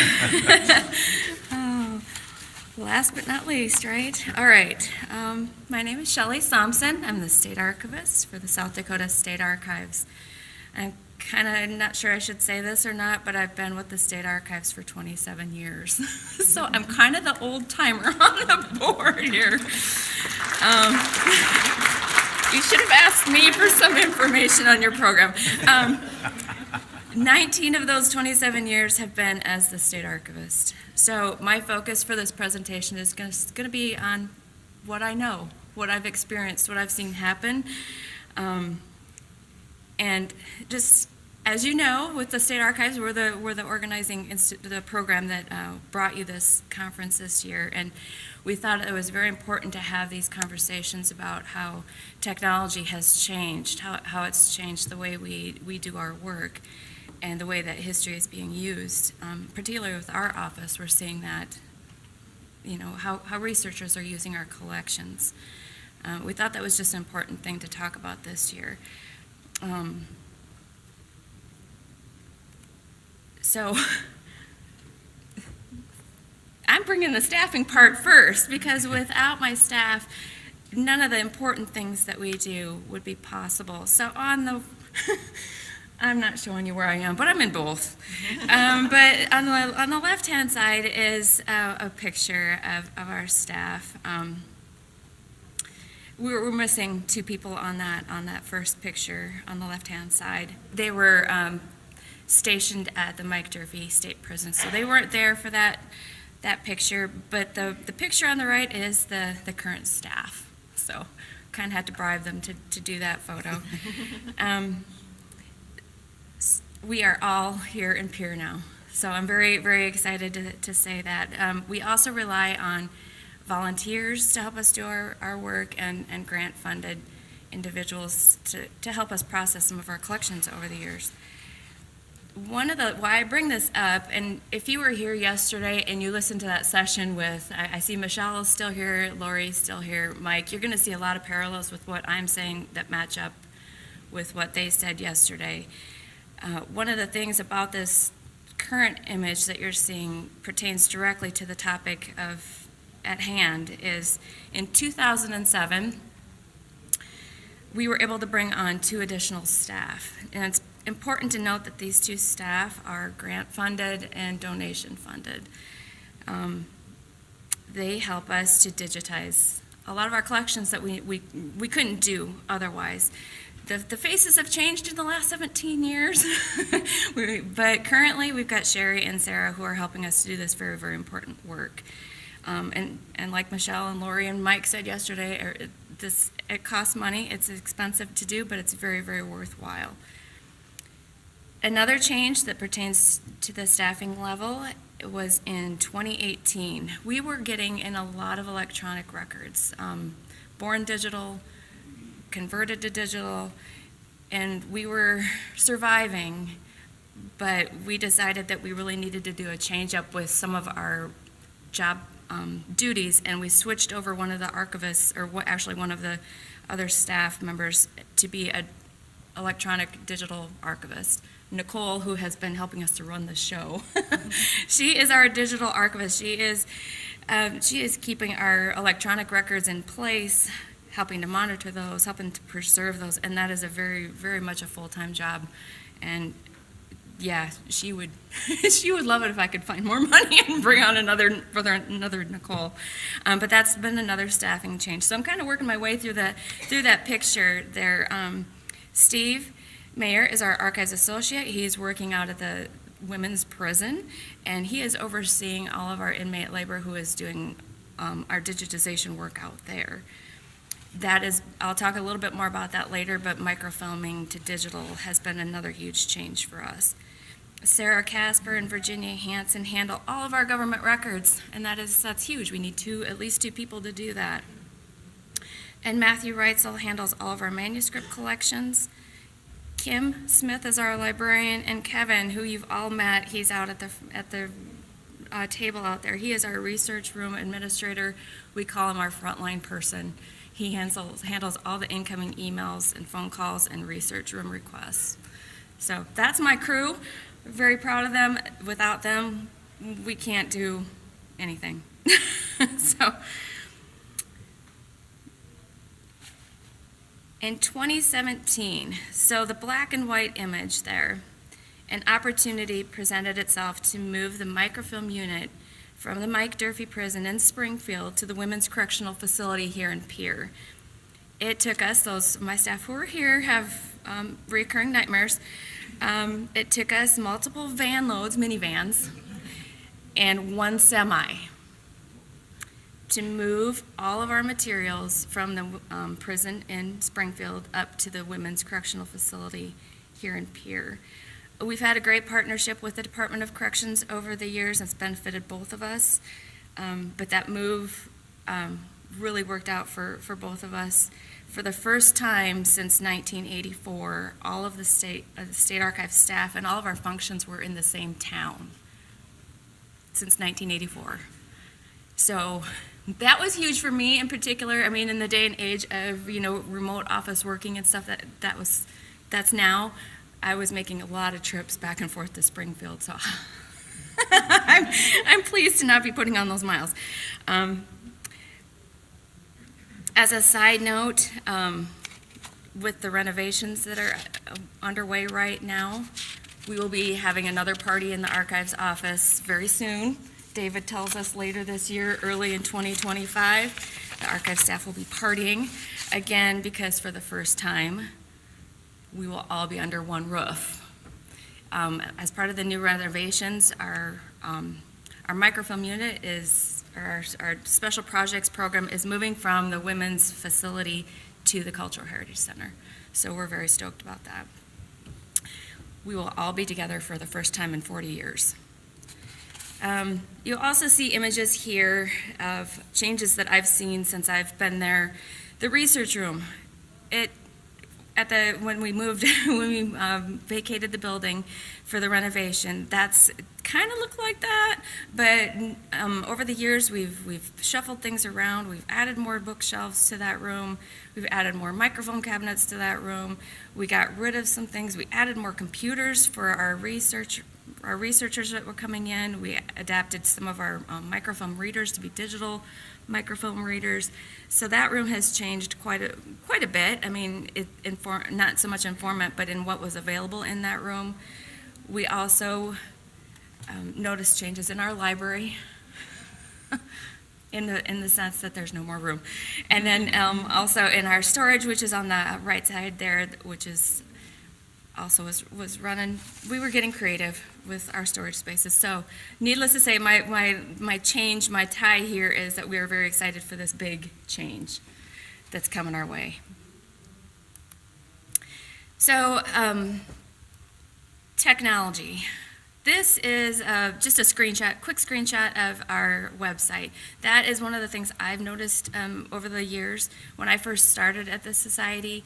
Oh, last but not least, right? All right. My name is Chelle Somsen. I'm the State Archivist for the South Dakota State Archives. I'm kind of not sure I should say this or not, but I've been with the State Archives for 27 years. So I'm kind of the old timer on the board here. You should have asked me for some information on your program. 19 of those 27 years have been as the State Archivist. So my focus for this presentation is going to be on what I know, what I've experienced, what I've seen happen. And just as you know, with the State Archives, we're the organizing the program that brought you this conference this year, and we thought it was very important to have these conversations about how technology has changed, how it's changed the way we do our work, and the way that history is being used. Particularly with our office, we're seeing that, how researchers are using our collections. We thought that was just an important thing to talk about this year. So I'm bringing the staffing part first, because without my staff, none of the important things that we do would be possible. So I'm not showing you where I am, but I'm in both. But on the left-hand side is a picture of our staff. We're missing 2 people on that first picture on the left-hand side. They were stationed at the Mike Durfee State Prison, so they weren't there for that picture. But the picture on the right is the current staff. So kind of had to bribe them to do that photo. We are all here in Pierre now, so I'm very, very excited to say that. We also rely on volunteers to help us do our work, and grant-funded individuals to help us process some of our collections over the years. Why I bring this up, and if you were here yesterday and you listened to that session with, I see Michelle is still here, Lori's still here, Mike, you're going to see a lot of parallels with what I'm saying that match up with what they said yesterday. One of the things about this current image that you're seeing pertains directly to the topic at hand is in 2007, we were able to bring on 2 additional staff. And it's important to note that these 2 staff are grant-funded and donation-funded. They help us to digitize a lot of our collections that we couldn't do otherwise. The faces have changed in the last 17 years, but currently we've got Sherry and Sarah who are helping us to do this very, very important work. And like Michelle and Lori and Mike said yesterday, it costs money, it's expensive to do, but it's very, very worthwhile. Another change that pertains to the staffing level was in 2018. We were getting in a lot of electronic records, born digital, converted to digital, and we were surviving, but we decided that we really needed to do a change up with some of our job duties, and we switched over one of the archivists, or actually one of the other staff members, to be an electronic digital archivist. Nicole, who has been helping us to run the show, she is our digital archivist. She is keeping our electronic records in place, helping to monitor those, helping to preserve those, and that is a very, very much a full-time job. And yeah, she would love it if I could find more money and bring on another Nicole. But that's been another staffing change. So I'm kind of working my way through that picture there. Steve Mayer is our archives associate. He's working out at the women's prison, and he is overseeing all of our inmate labor who is doing our digitization work out there. I'll talk a little bit more about that later, but microfilming to digital has been another huge change for us. Sarah Casper and Virginia Hansen handle all of our government records, and that's huge. We need at least two people to do that. And Matthew Reitzel handles all of our manuscript collections. Kim Smith is our librarian, and Kevin, who you've all met, he's out at the table out there. He is our research room administrator. We call him our frontline person. He handles all the incoming emails and phone calls and research room requests. So that's my crew. Very proud of them. Without them, we can't do anything. So in 2017, so the black and white image there, an opportunity presented itself to move the microfilm unit from the Mike Durfee Prison in Springfield to the Women's Correctional Facility here in Pierre. It took us, my staff who are here have recurring nightmares. It took us multiple van loads, minivans, and one semi to move all of our materials from the prison in Springfield up to the Women's Correctional Facility here in Pierre. We've had a great partnership with the Department of Corrections over the years. It's benefited both of us, but that move really worked out for both of us. For the first time since 1984, all of the State Archive staff and all of our functions were in the same town since 1984. So that was huge for me in particular. I mean, in the day and age of, remote office working and stuff, that's now. I was making a lot of trips back and forth to Springfield, so I'm pleased to not be putting on those miles. As a side note, with the renovations that are underway right now, we will be having another party in the archives office very soon. David tells us later this year, early in 2025, the archive staff will be partying again because for the first time, we will all be under one roof. As part of the new renovations, our microfilm unit our special projects program is moving from the women's facility to the Cultural Heritage Center. So we're very stoked about that. We will all be together for the first time in 40 years. You'll also see images here of changes that I've seen since I've been there. The research room, when we vacated the building for the renovation, that's kind of looked like that, but over the years we've shuffled things around. We've added more bookshelves to that room. We've added more microphone cabinets to that room. We got rid of some things. We added more computers for our researchers that were coming in. We adapted some of our microfilm readers to be digital microfilm readers. So that room has changed quite a bit. I mean, not so much in format, but in what was available in that room. We also noticed changes in our library in the sense that there's no more room. And then also in our storage, which is on the right side there, which is also was running, we were getting creative with our storage spaces. So needless to say, my change, my tie here is that we are very excited for this big change that's coming our way. So technology. This is just a quick screenshot of our website. That is one of the things I've noticed over the years. When I first started at the society,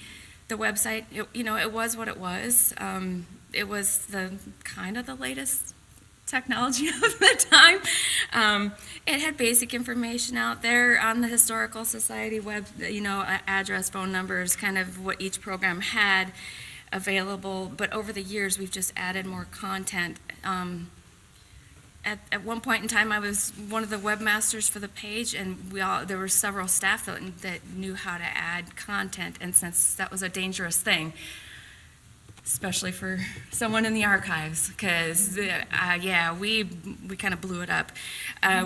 the website, it was what it was. It was the latest technology of the time. It had basic information out there on the Historical Society web, address, phone numbers, kind of what each program had available. But over the years, we've just added more content. At one point in time, I was one of the webmasters for the page, and there were several staff that knew how to add content, and since that was a dangerous thing, especially for someone in the archives, because we kind of blew it up.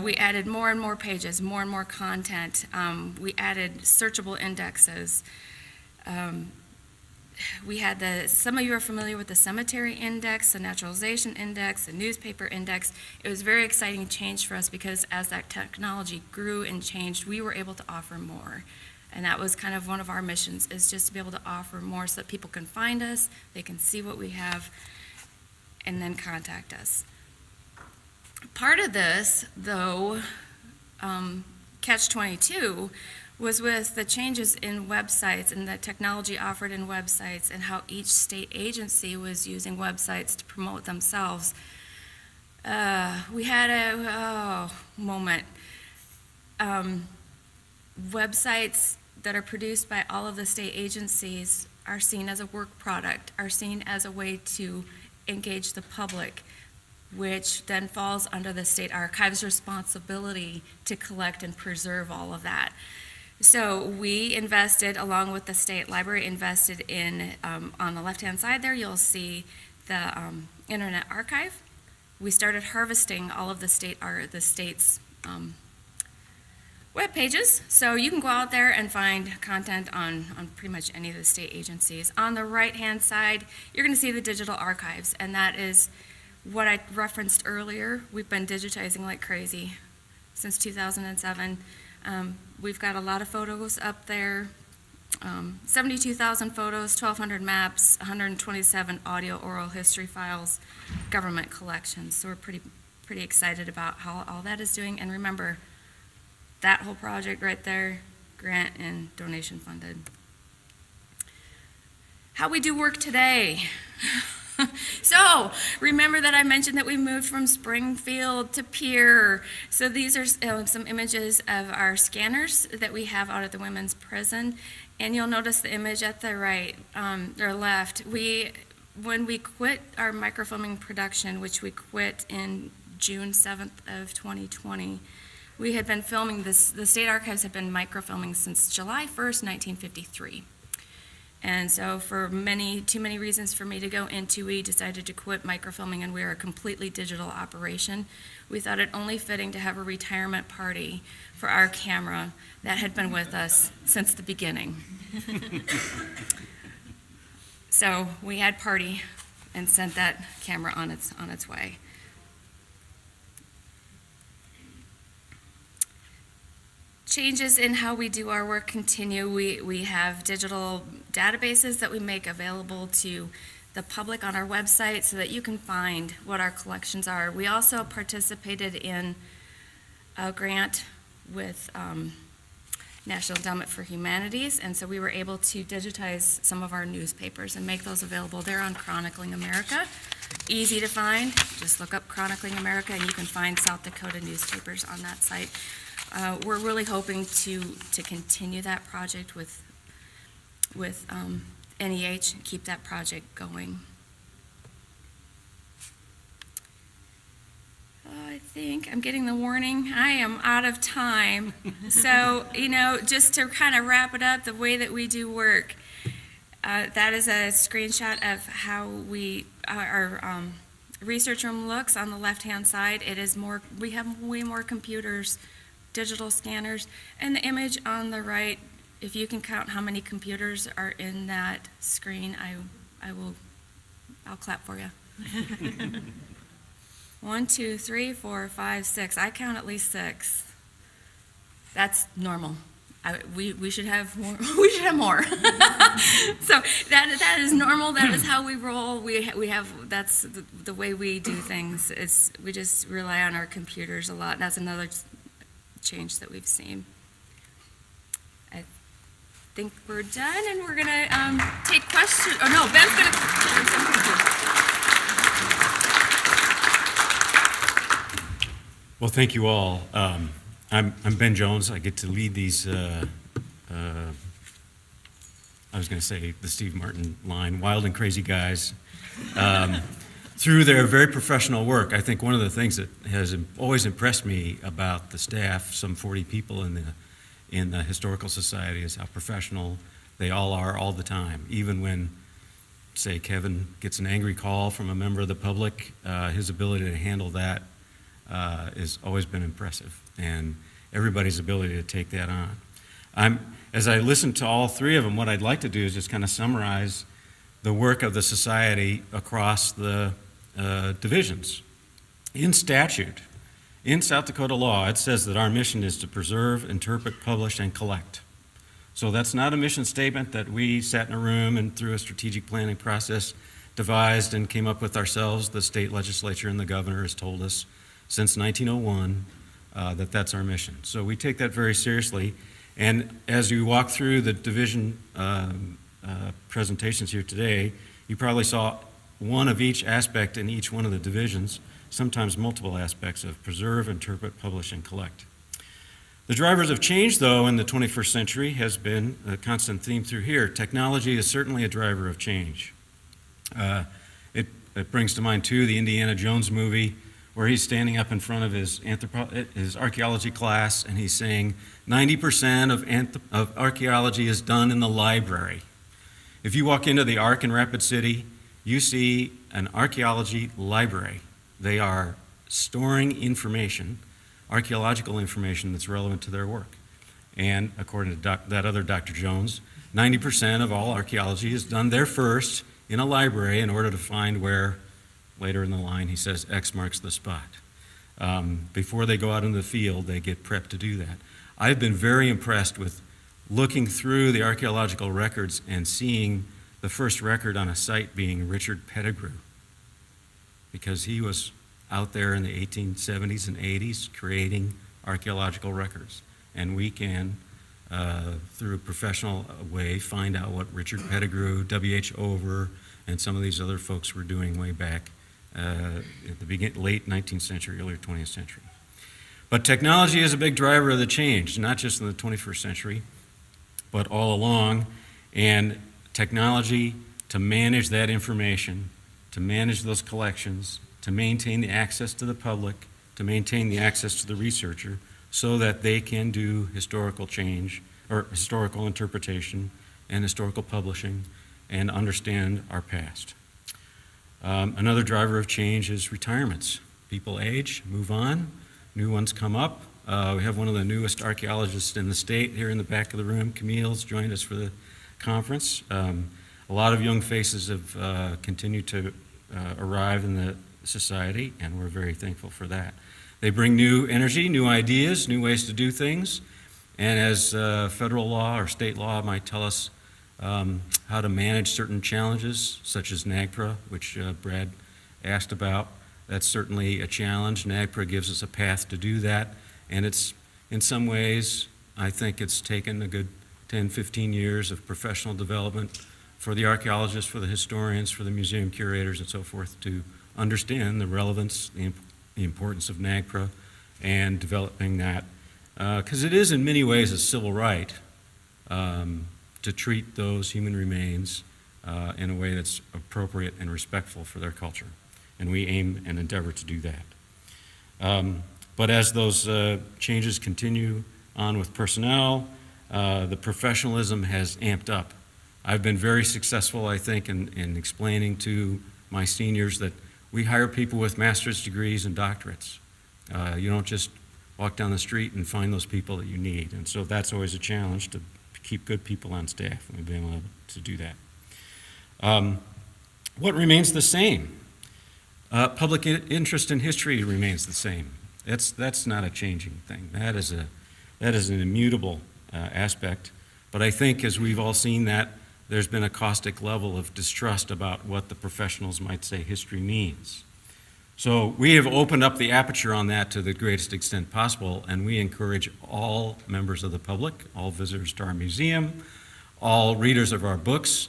We added more and more pages, more and more content. We added searchable indexes. We had some of you are familiar with the cemetery index, the naturalization index, the newspaper index. It was a very exciting change for us because as that technology grew and changed, we were able to offer more. And that was kind of one of our missions, is just to be able to offer more so that people can find us, they can see what we have, and then contact us. Part of this, though, catch-22, was with the changes in websites and the technology offered in websites and how each state agency was using websites to promote themselves. We had a moment. Websites that are produced by all of the state agencies are seen as a work product, are seen as a way to engage the public, which then falls under the state archives' responsibility to collect and preserve all of that. So we invested, along with the state library, invested in, on the left-hand side there, you'll see the Internet Archive. We started harvesting all of the state's web pages, so you can go out there and find content on pretty much any of the state agencies. On the right-hand side, you're going to see the digital archives, and that is what I referenced earlier. We've been digitizing like crazy since 2007. We've got a lot of photos up there, 72,000 photos, 1,200 maps, 127 audio oral history files, government collections. So we're pretty excited about how all that is doing. And remember, that whole project right there, grant and donation funded. How we do work today. So, remember that I mentioned that we moved from Springfield to Pierre. So these are some images of our scanners that we have out at the women's prison. And you'll notice the image at the right, or left. When we quit our microfilming production, which we quit in June 7th of 2020, we had been filming this, the State Archives had been microfilming since July 1st, 1953. And so for too many reasons for me to go into, we decided to quit microfilming, and we are a completely digital operation. We thought it only fitting to have a retirement party for our camera that had been with us since the beginning. So we had party and sent that camera on its way. Changes in how we do our work continue. We have digital databases that we make available to the public on our website so that you can find what our collections are. We also participated in a grant with National Endowment for Humanities, and so we were able to digitize some of our newspapers and make those available. They're on Chronicling America. Easy to find. Just look up Chronicling America and you can find South Dakota newspapers on that site. We're really hoping to continue that project with NEH and keep that project going. I think I'm getting the warning. I am out of time. So, just to kind of wrap it up, the way that we do work, that is a screenshot of how our research room looks on the left-hand side. We have way more computers, digital scanners, and the image on the right, if you can count how many computers are in that screen, I will I'll clap for you. 1, 2, 3, 4, 5, 6. I count at least 6. That's normal. We should have more. We should have more. So that is normal. That is how we roll. We have that's the way we do things. We just rely on our computers a lot. That's another change that we've seen. I think we're done, and we're gonna take questions. Oh no, Ben's gonna. Well, thank you all. I'm Ben Jones. I get to lead these, I was going to say the Steve Martin line, wild and crazy guys, through their very professional work. I think one of the things that has always impressed me about the staff, some 40 people in the Historical Society, is how professional they all are all the time. Even when, say, Kevin gets an angry call from a member of the public, his ability to handle that has always been impressive, and everybody's ability to take that on. As I listen to all three of them, what I'd like to do is just kind of summarize the work of the Society across the divisions. In statute, in South Dakota law, it says that our mission is to preserve, interpret, publish, and collect. So that's not a mission statement that we sat in a room and through a strategic planning process devised and came up with ourselves. The state legislature and the governor has told us since 1901 that that's our mission. So we take that very seriously. And as you walk through the division presentations here today, you probably saw one of each aspect in each one of the divisions, sometimes multiple aspects of preserve, interpret, publish, and collect. The drivers of change, though, in the 21st century has been a constant theme through here. Technology is certainly a driver of change. It brings to mind, too, the Indiana Jones movie, where he's standing up in front of his archaeology class and he's saying 90% of archaeology is done in the library. If you walk into the Ark in Rapid City, you see an archaeology library. They are storing information, archaeological information that's relevant to their work. And according to that other Dr. Jones, 90% of all archaeology is done there first in a library in order to find where, later in the line, he says X marks the spot. Before they go out in the field, they get prepped to do that. I've been very impressed with looking through the archaeological records and seeing the first record on a site being Richard Pettigrew, because he was out there in the 1870s and 80s creating archaeological records. And we can, through a professional way, find out what Richard Pettigrew, W.H. Over, and some of these other folks were doing way back at the late 19th century, early 20th century. But technology is a big driver of the change, not just in the 21st century, but all along. And technology to manage that information, to manage those collections, to maintain the access to the public, to maintain the access to the researcher, so that they can do historical change, or historical interpretation, and historical publishing, and understand our past. Another driver of change is retirements. People age, move on, new ones come up. We have one of the newest archaeologists in the state here in the back of the room. Camille's joined us for the conference. A lot of young faces have continued to arrive in the society, and we're very thankful for that. They bring new energy, new ideas, new ways to do things, and as federal law or state law might tell us, how to manage certain challenges, such as NAGPRA, which Brad asked about. That's certainly a challenge. NAGPRA gives us a path to do that, and it's, in some ways, I think it's taken a good 10, 15 years of professional development for the archaeologists, for the historians, for the museum curators, and so forth, to understand the relevance, the importance of NAGPRA, and developing that. Because it is, in many ways, a civil right to treat those human remains in a way that's appropriate and respectful for their culture. And we aim and endeavor to do that. But as those changes continue on with personnel, the professionalism has amped up. I've been very successful, I think, in explaining to my seniors that we hire people with master's degrees and doctorates. You don't just walk down the street and find those people that you need. And so that's always a challenge, to keep good people on staff, and we've been able to do that. What remains the same? Public interest in history remains the same. That's not a changing thing. That is an immutable aspect. But I think, as we've all seen, that there's been a caustic level of distrust about what the professionals might say history means. So we have opened up the aperture on that to the greatest extent possible, and we encourage all members of the public, all visitors to our museum, all readers of our books.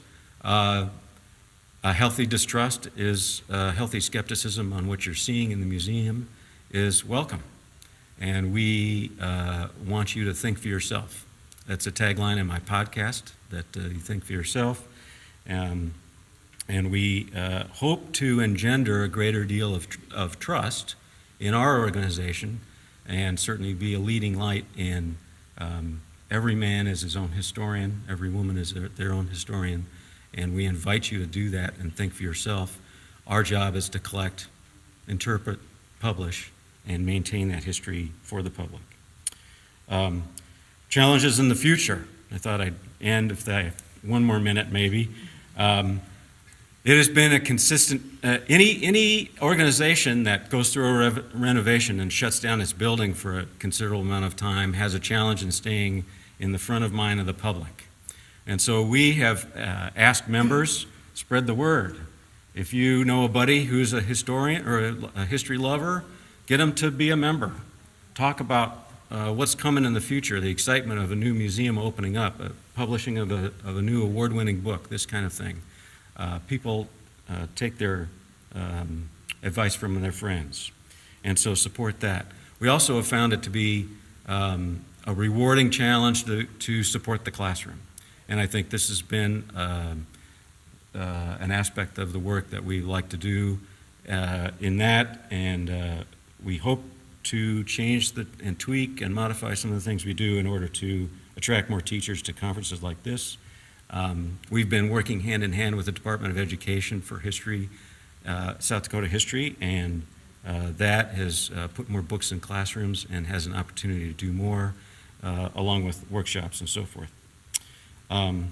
A healthy distrust is healthy skepticism on what you're seeing in the museum is welcome. And we want you to think for yourself. That's a tagline in my podcast, that you think for yourself. And we hope to engender a greater deal of trust in our organization, and certainly be a leading light in every man is his own historian, every woman is their own historian, and we invite you to do that and think for yourself. Our job is to collect, interpret, publish, and maintain that history for the public. Challenges in the future. I thought I'd end if I have one more minute maybe. It has been a consistent, any organization that goes through a renovation and shuts down its building for a considerable amount of time has a challenge in staying in the front of mind of the public. And so we have asked members, spread the word. If you know a buddy who's a historian or a history lover, get them to be a member. Talk about what's coming in the future, the excitement of a new museum opening up, publishing of a new award-winning book, this kind of thing. People take their advice from their friends, and so support that. We also have found it to be a rewarding challenge to support the classroom, and I think this has been an aspect of the work that we like to do in that, and we hope to change and tweak and modify some of the things we do in order to attract more teachers to conferences like this. We've been working hand in hand with the Department of Education for history, South Dakota history, and that has put more books in classrooms and has an opportunity to do more, along with workshops and so forth. I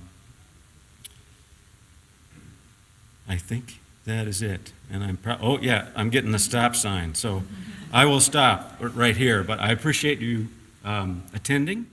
think that is it. And I'm getting the stop sign, so I will stop right here, but I appreciate you attending.